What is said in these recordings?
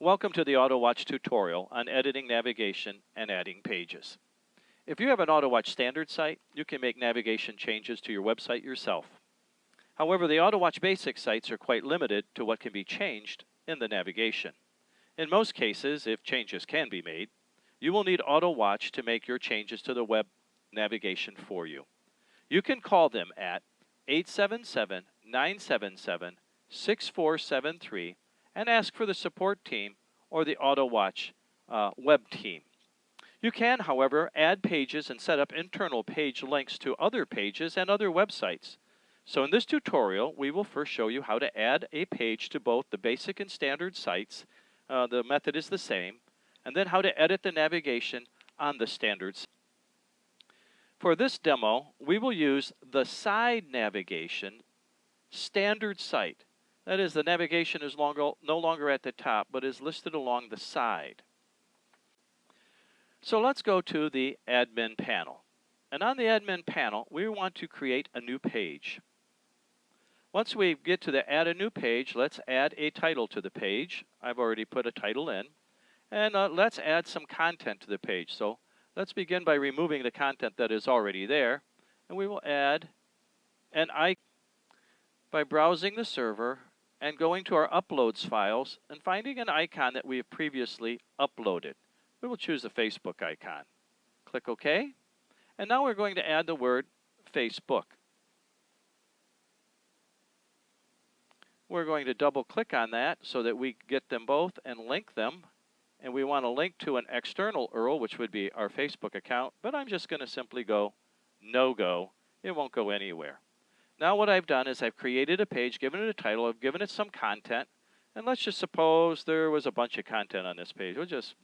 Welcome to the AutoWatch tutorial on editing navigation and adding pages. If you have an AutoWatch standard site, you can make navigation changes to your website yourself. However, the AutoWatch basic sites are quite limited to what can be changed in the navigation. In most cases, if changes can be made, you will need AutoWatch to make your changes to the web navigation for you. You can call them at 877-977-6473 and ask for the support team or the AutoWatch web team. You can, however, add pages and set up internal page links to other pages and other websites. So in this tutorial, we will first show you how to add a page to both the basic and standard sites. The method is the same. And then how to edit the navigation on the standard site. For this demo, we will use the side navigation standard site. That is, the navigation is no longer at the top, but is listed along the side. So let's go to the admin panel. And on the admin panel, we want to create a new page. Once we get to the add a new page, let's add a title to the page. I've already put a title in. And let's add some content to the page. So let's begin by removing the content that is already there. And we will add an icon by browsing the server and going to our uploads files and finding an icon that we have previously uploaded. We will choose the Facebook icon. Click OK. And now we're going to add the word Facebook. We're going to double click on that so that we get them both and link them. And we want to link to an external URL, which would be our Facebook account, but I'm just going to simply go no go. It won't go anywhere. Now what I've done is I've created a page, given it a title, I've given it some content, and let's just suppose there was a bunch of content on this page. We'll just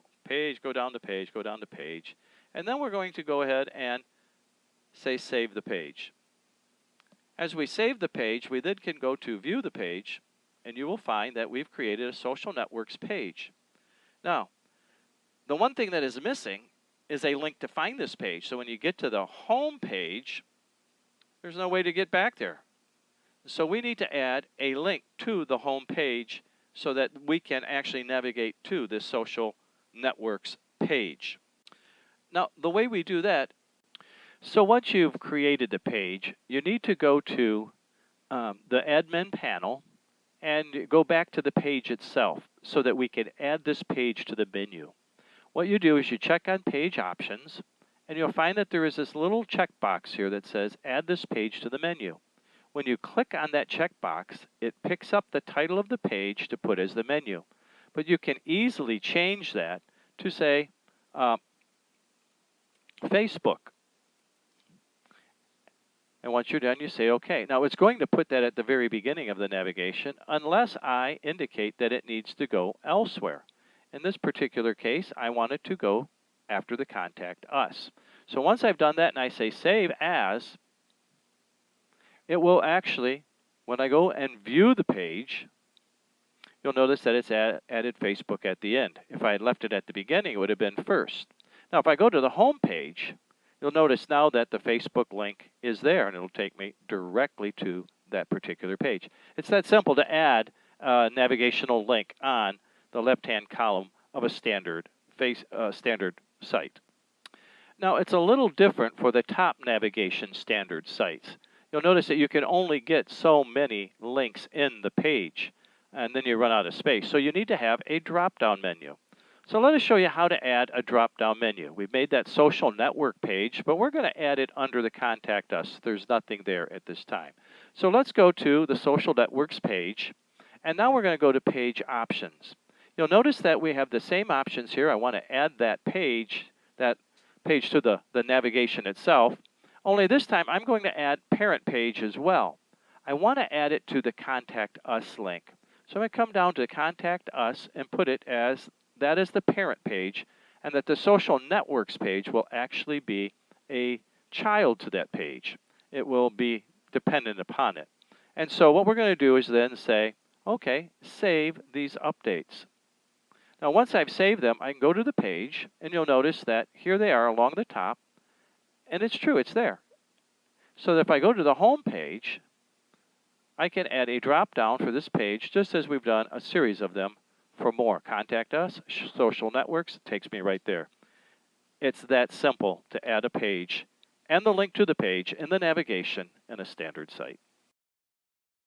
go down the page, go down the page, and then we're going to go ahead and say save the page. As we save the page, we then can go to view the page, and you will find that we've created a social networks page. Now, the one thing that is missing is a link to find this page. So when you get to the home page, there's no way to get back there. So we need to add a link to the home page so that we can actually navigate to this social networks page. Now, the way we do that, so once you've created the page, you need to go to the admin panel and go back to the page itself so that we can add this page to the menu. What you do is you check on page options, and you'll find that there is this little checkbox here that says add this page to the menu. When you click on that checkbox, it picks up the title of the page to put as the menu. But you can easily change that to say Facebook. And once you're done, you say OK. Now, it's going to put that at the very beginning of the navigation unless I indicate that it needs to go elsewhere. In this particular case, I want it to go after the contact us. So once I've done that and I say save as, it will actually, when I go and view the page, you'll notice that it's added Facebook at the end. If I had left it at the beginning, it would have been first. Now, if I go to the home page, you'll notice now that the Facebook link is there, and it'll take me directly to that particular page. It's that simple to add a navigational link on the left-hand column of a standard site. Now, it's a little different for the top navigation standard sites. You'll notice that you can only get so many links in the page, and then you run out of space. So you need to have a drop-down menu. So let us show you how to add a drop-down menu. We've made that social network page, but we're going to add it under the Contact Us. There's nothing there at this time. So let's go to the social networks page, and now we're going to go to page options. You'll notice that we have the same options here. I want to add that page to the navigation itself, only this time I'm going to add parent page as well. I want to add it to the Contact Us link. So I'm going to come down to Contact Us and put it as that is the parent page, and that the social networks page will actually be a child to that page. It will be dependent upon it. And so what we're going to do is then say, OK, save these updates. Now, once I've saved them, I can go to the page, and you'll notice that here they are along the top, and it's true, it's there. So that if I go to the home page, I can add a drop down for this page, just as we've done a series of them For more, contact us. Social networks takes me right there. It's that simple to add a page and the link to the page in the navigation in a standard site.